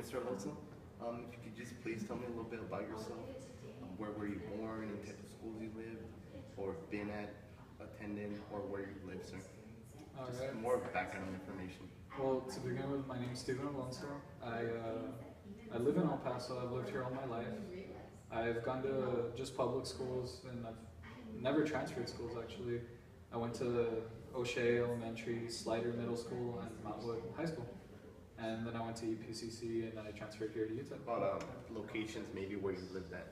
Mr. Alonso, if you could just please tell me a little bit about yourself. Where were you born, and type of schools you lived, or been at, attended, or where you live, sir? Just Alright. more background information. Well, to begin with, my name's Steven Alonso. I live in El Paso. I've lived here all my life. I've gone to just public schools, and I've never transferred schools actually. I went to O'Shea Elementary, Slider Middle School, and Mountwood High School. And then I went to EPCC, and I transferred here to Utah. About locations maybe where you lived at,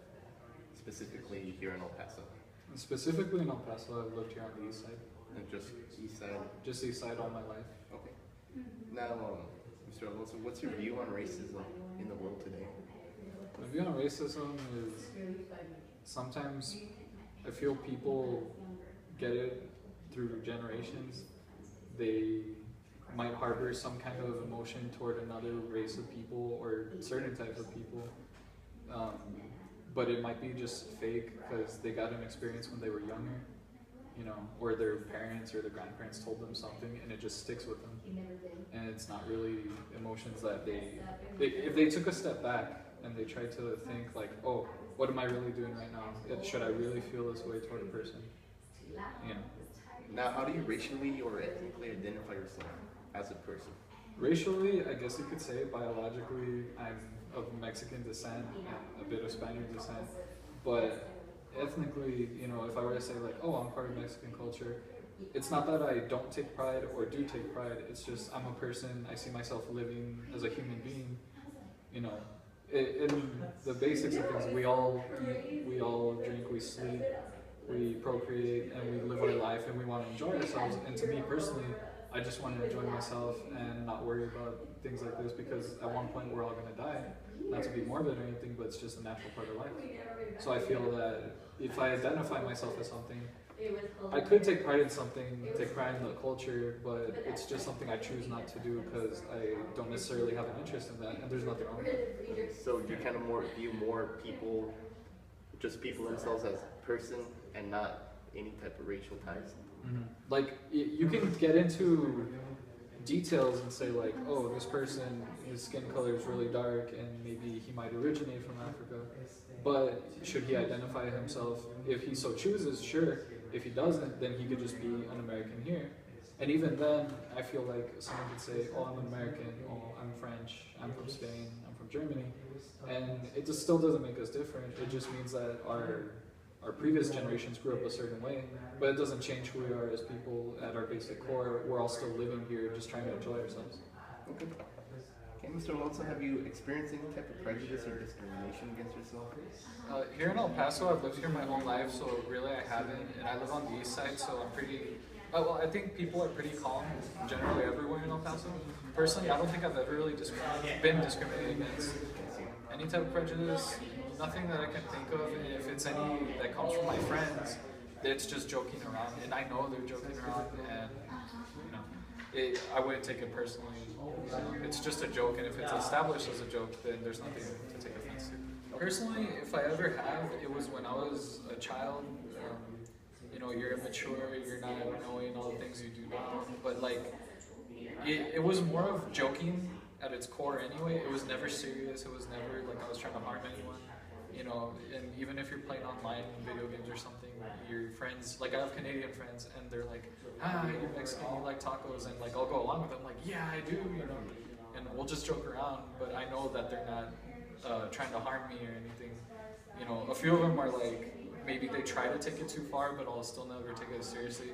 specifically here in El Paso. And specifically in El Paso, I've lived here on the east side. And just east side. Just east side all my life. Okay. Now, Mr. Alonso, what's your view on racism in the world today? My view on racism is sometimes I feel people get it through generations. They might harbor some kind of emotion toward another race of people or certain type of people, but it might be just fake because they got an experience when they were younger, you know, or their parents or their grandparents told them something and it just sticks with them. And it's not really emotions that if they took a step back and they tried to think like, oh, what am I really doing right now? Should I really feel this way toward a person? You know. Now, how do you racially or ethnically identify yourself as a person? Racially, I guess you could say, biologically, I'm of Mexican descent and a bit of Spaniard descent. But ethnically, you know, if I were to say like, oh, I'm part of Mexican culture, it's not that I don't take pride or do take pride. It's just I'm a person. I see myself living as a human being. You know, in the basics of things, we all eat, we all drink, we sleep, we procreate, and we live our life, and we want to enjoy ourselves. And to me personally, I just want to enjoy myself and not worry about things like this because at one point we're all going to die. Not to be morbid or anything, but it's just a natural part of life. So I feel that if I identify myself as something, I could take pride in something, take pride in the culture, but it's just something I choose not to do because I don't necessarily have an interest in that, and there's nothing wrong with it. So you kind of view more people, just people themselves as person and not any type of racial ties? Mm-hmm. Like, you can get into details and say like, oh, this person, his skin color is really dark and maybe he might originate from Africa, but should he identify himself if he so chooses? Sure. If he doesn't, then he could just be an American here. And even then, I feel like someone could say, oh, I'm an American, oh, I'm French, I'm from Spain, I'm from Germany, and it just still doesn't make us different. It just means that our previous generations grew up a certain way, but it doesn't change who we are as people at our basic core. We're all still living here, just trying to enjoy ourselves. Okay. Okay, Mr. Alonso, have you experienced any type of prejudice or discrimination against yourself? Here in El Paso, I've lived here my whole life, so really I haven't, and I live on the east side, so I'm pretty, well, I think people are pretty calm generally everywhere in El Paso. Personally, I don't think I've ever really been discriminated against. Any type of prejudice, nothing that I can think of. If it's any that comes from my friends, it's just joking around, and I know they're joking around, and you know, I wouldn't take it personally. You know, it's just a joke, and if it's established as a joke, then there's nothing to take offense to. Personally, if I ever have, it was when I was a child. You know, you're immature, you're not knowing all the things you do now, but like, it was more of joking at its core anyway. It was never serious. It was never like I was trying to harm anyone. You know, and even if you're playing online video games or something, your friends, like I have Canadian friends, and they're like, ah, you're Mexican, you like tacos, and like I'll go along with them, like, yeah, I do, you know, and we'll just joke around, but I know that they're not trying to harm me or anything. You know, a few of them are like, maybe they try to take it too far, but I'll still never take it seriously.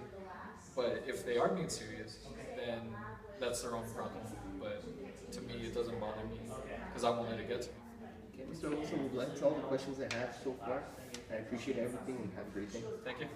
But if they are being serious, then that's their own problem. But to me, it doesn't bother me because I won't let it get to me. Okay, Mr. Alonso, that's all the questions I have so far. I appreciate everything and have a great day. Thank you.